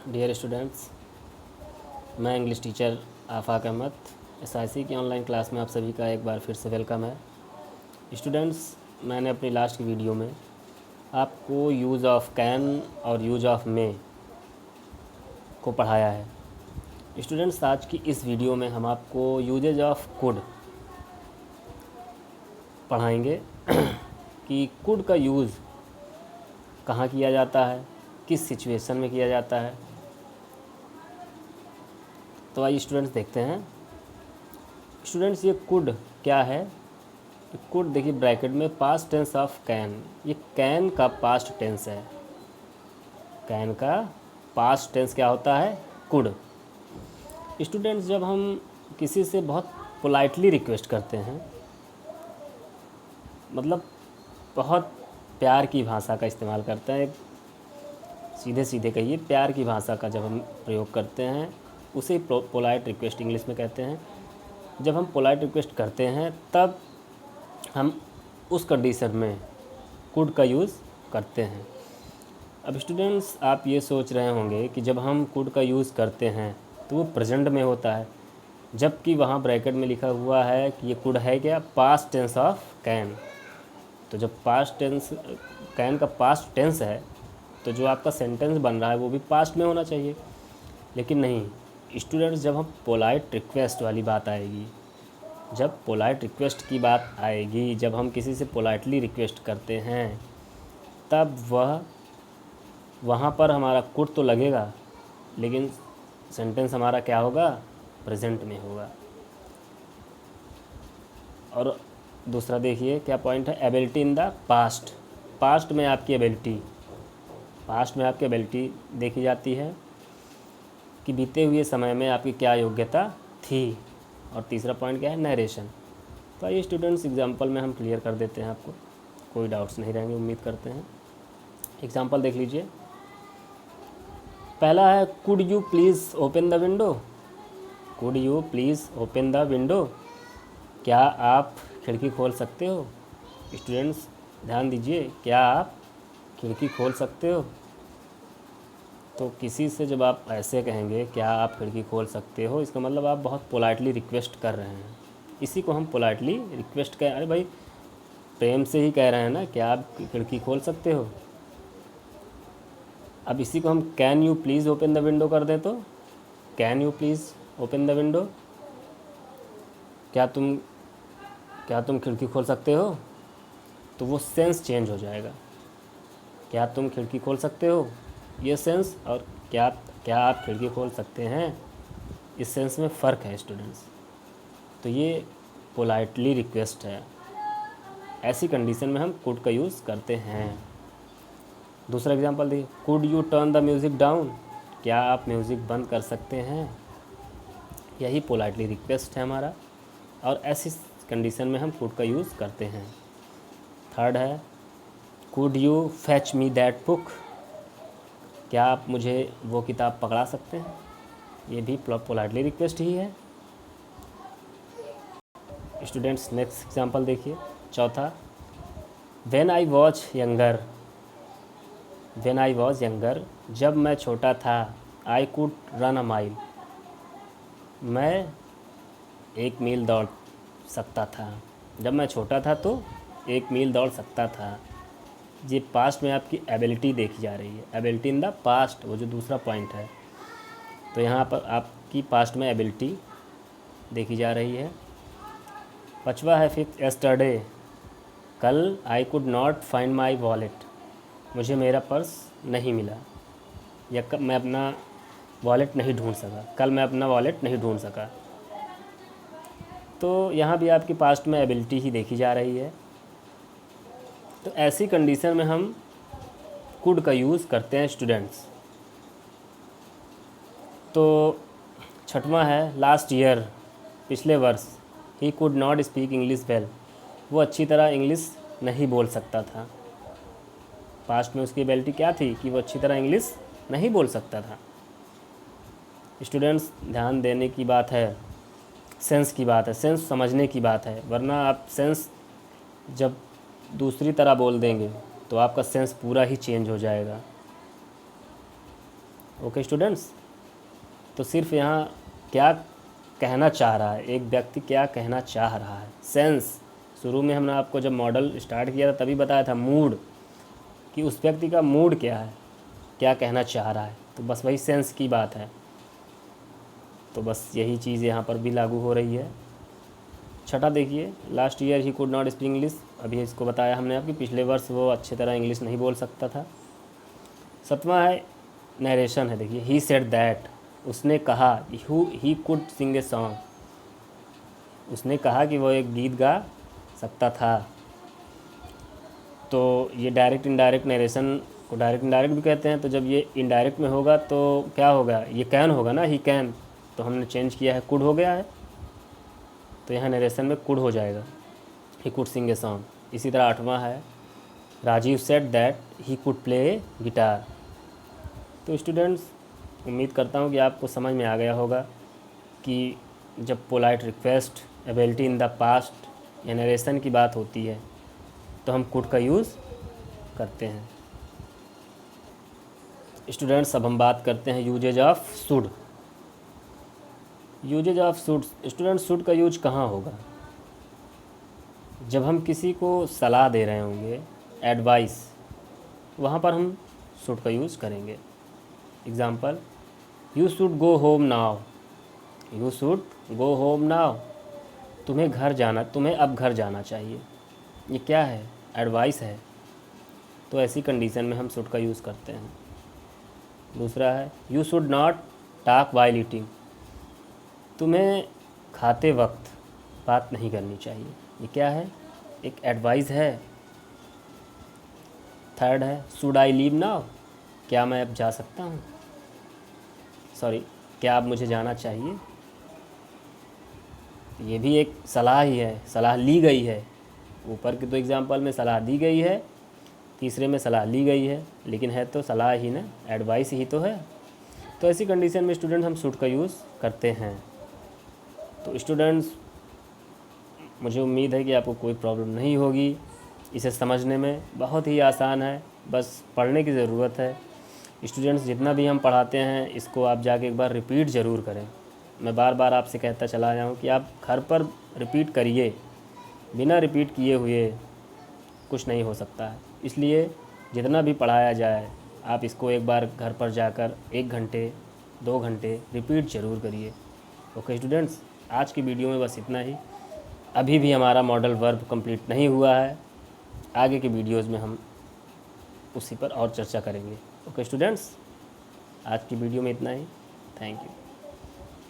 Dear students, मैं English teacher आफाक Ahmad SIC की online class में आप सभी का एक बार फिर से वेलकम है। स्टूडेंट्स, मैंने अपनी लास्ट की वीडियो में आपको यूज़ ऑफ कैन और यूज़ ऑफ मे को पढ़ाया है। स्टूडेंट्स, आज की इस वीडियो में हम आपको यूजेज ऑफ कुड पढ़ाएंगे कि कुड का यूज़ कहाँ किया जाता है, किस सिचुएशन में किया जाता है। तो आइए स्टूडेंट्स देखते हैं। स्टूडेंट्स, ये कुड क्या है? कुड देखिए ब्रैकेट में पास्ट टेंस ऑफ कैन, ये कैन का पास्ट टेंस है। कैन का पास्ट टेंस क्या होता है? कुड। स्टूडेंट्स, जब हम किसी से बहुत पोलाइटली रिक्वेस्ट करते हैं, मतलब बहुत प्यार की भाषा का इस्तेमाल करते हैं, सीधे सीधे कहिए प्यार की भाषा का जब हम प्रयोग करते हैं उसे पोलाइट रिक्वेस्ट इंग्लिश में कहते हैं। जब हम पोलाइट रिक्वेस्ट करते हैं तब हम उस कंडीशन में कुड का यूज़ करते हैं। अब स्टूडेंट्स, आप ये सोच रहे होंगे कि जब हम कुड का यूज़ करते हैं तो वो प्रेजेंट में होता है, जबकि वहाँ ब्रैकेट में लिखा हुआ है कि ये कुड है क्या? Past tense of can. तो जब पास्ट टेंस कैन का पास्ट टेंस है तो जो आपका सेंटेंस बन रहा है वो भी पास्ट में होना चाहिए। लेकिन नहीं स्टूडेंट्स, जब हम पोलाइट रिक्वेस्ट वाली बात आएगी, जब पोलाइट रिक्वेस्ट की बात आएगी, जब हम किसी से पोलाइटली रिक्वेस्ट करते हैं तब वहाँ पर हमारा कुड तो लगेगा, लेकिन सेंटेंस हमारा क्या होगा? प्रेजेंट में होगा। और दूसरा देखिए क्या पॉइंट है? Ability in the past. Past में आपकी एबिलिटी देखी जाती है कि बीते हुए समय में आपकी क्या योग्यता थी। और तीसरा पॉइंट क्या है? नरेशन। तो आइए स्टूडेंट्स, एग्जांपल में हम क्लियर कर देते हैं, आपको कोई डाउट्स नहीं रहेंगे उम्मीद करते हैं। एग्जांपल देख लीजिए। पहला है, could you please open the window. Could you please open the window. क्या आप खिड़की खोल सकते हो? स्टूडेंट्स ध्यान दीजिए, क्या आप खिड़की खोल सकते हो? तो किसी से जब आप ऐसे कहेंगे क्या आप खिड़की खोल सकते हो, इसका मतलब आप बहुत पोलाइटली रिक्वेस्ट कर रहे हैं। इसी को हम पोलाइटली रिक्वेस्ट कह, अरे भाई प्रेम से ही कह रहे हैं ना, क्या आप खिड़की खोल सकते हो। अब इसी को हम can you please open the window कर दें तो can you please open the window. क्या तुम खिड़की खोल सकते हो? तो वो सेंस चेंज हो जाएगा। क्या तुम खिड़की खोल सकते हो, ये सेंस, और क्या आप खिड़की खोल सकते हैं, इस सेंस में फ़र्क है स्टूडेंट्स। तो ये पोलाइटली रिक्वेस्ट है। ऐसी कंडीशन में हम कुड का यूज़ करते हैं। दूसरा एग्जांपल देखिए, could U turn the music down. क्या आप म्यूज़िक बंद कर सकते हैं? यही पोलाइटली रिक्वेस्ट है हमारा, और ऐसी कंडीशन में हम कुड का यूज़ करते हैं। थर्ड है, could you fetch me that book. क्या आप मुझे वो किताब पकड़ा सकते हैं? ये भी पोलाइटली रिक्वेस्ट ही है। स्टूडेंट्स नेक्स्ट एग्जांपल देखिए, चौथा, व्हेन आई वॉज यंगर। जब मैं छोटा था, I could run a mile. मैं 1 मील दौड़ सकता था। जब मैं छोटा था तो 1 मील दौड़ सकता था। ये पास्ट में आपकी एबिलिटी देखी जा रही है, एबिलिटी इन द पास्ट, वो जो दूसरा पॉइंट है। तो यहाँ पर आपकी पास्ट में एबिलिटी देखी जा रही है। पांचवा है फिफ्थ, यस्टरडे। कल I could not find my wallet. मुझे मेरा पर्स नहीं मिला, या मैं अपना वॉलेट नहीं ढूंढ सका। कल मैं अपना वॉलेट नहीं ढूंढ सका। तो यहाँ भी आपकी पास्ट में एबिलिटी ही देखी जा रही है। तो ऐसी कंडीशन में हम कुड का यूज़ करते हैं स्टूडेंट्स। तो छठवां है, लास्ट ईयर। पिछले वर्ष, he could not speak English well. वो अच्छी तरह इंग्लिश नहीं बोल सकता था। पास्ट में उसकी एबिलिटी क्या थी कि वो अच्छी तरह इंग्लिश नहीं बोल सकता था। स्टूडेंट्स ध्यान देने की बात है, सेंस की बात है, सेंस समझने की बात है, वरना आप सेंस जब दूसरी तरह बोल देंगे तो आपका सेंस पूरा ही चेंज हो जाएगा। ओके स्टूडेंट्स, तो सिर्फ यहाँ क्या कहना चाह रहा है, एक व्यक्ति क्या कहना चाह रहा है। सेंस, शुरू में हमने आपको जब मॉडल स्टार्ट किया था तभी बताया था मूड, कि उस व्यक्ति का मूड क्या है, क्या कहना चाह रहा है, तो बस वही सेंस की बात है। तो बस यही चीज़ यहाँ पर भी लागू हो रही है। छठा देखिए, last year he could not speak English, अभी इसको बताया हमने आपकी, पिछले वर्ष वो अच्छे तरह इंग्लिश नहीं बोल सकता था। सातवां है नरेशन है, देखिए ही सेड दैट, उसने कहा, he could sing a song, उसने कहा कि वो एक गीत गा सकता था। तो ये डायरेक्ट इनडायरेक्ट नरेशन को डायरेक्ट इनडायरेक्ट भी कहते हैं। तो जब ये इनडायरेक्ट में होगा तो क्या होगा, ये कैन होगा ना, ही कैन, तो हमने चेंज किया है, कुड हो गया है, तो यहाँ नरेशन में कुड हो जाएगा, he could sing a song. इसी तरह आठवां है Rajiv said that he could play guitar. तो स्टूडेंट्स, उम्मीद करता हूँ कि आपको समझ में आ गया होगा कि जब polite request, ability in the past या नरेशन की बात होती है तो हम कुड का यूज़ करते हैं। स्टूडेंट्स, अब हम बात करते हैं uses of should. Uses of should, students should का यूज कहाँ होगा, जब हम किसी को सलाह दे रहे होंगे, एडवाइस, वहाँ पर हम शुड का यूज़ करेंगे। Example, you should go home now, you should go home now, तुम्हें अब घर जाना चाहिए। ये क्या है, एडवाइस है, तो ऐसी कंडीशन में हम शुड का यूज़ करते हैं। दूसरा है you should not talk while eating, तुम्हें खाते वक्त बात नहीं करनी चाहिए। ये क्या है, एक एडवाइस है। थर्ड है शुड आई लीव नाउ, क्या मैं अब जा सकता हूँ, क्या अब मुझे जाना चाहिए। ये भी एक सलाह ही है, सलाह ली गई है। ऊपर के तो एग्जाम्पल में सलाह दी गई है, तीसरे में सलाह ली गई है, लेकिन है तो सलाह ही ना, एडवाइस ही तो है। तो ऐसी कंडीशन में स्टूडेंट हम शुड का यूज़ करते हैं। तो स्टूडेंट्स, मुझे उम्मीद है कि आपको कोई प्रॉब्लम नहीं होगी, इसे समझने में बहुत ही आसान है, बस पढ़ने की ज़रूरत है। स्टूडेंट्स, जितना भी हम पढ़ाते हैं इसको आप जाके एक बार रिपीट ज़रूर करें। मैं बार बार आपसे कहता चला आया हूँ कि आप घर पर रिपीट करिए, बिना रिपीट किए हुए कुछ नहीं हो सकता है। इसलिए जितना भी पढ़ाया जाए आप इसको एक बार घर पर जाकर 1 घंटे 2 घंटे रिपीट ज़रूर करिए। ओके स्टूडेंट्स, आज की वीडियो में बस इतना ही। अभी भी हमारा मॉडल वर्ब कंप्लीट नहीं हुआ है, आगे के वीडियोस में हम उसी पर और चर्चा करेंगे। ओके स्टूडेंट्स, आज की वीडियो में इतना ही। Thank you.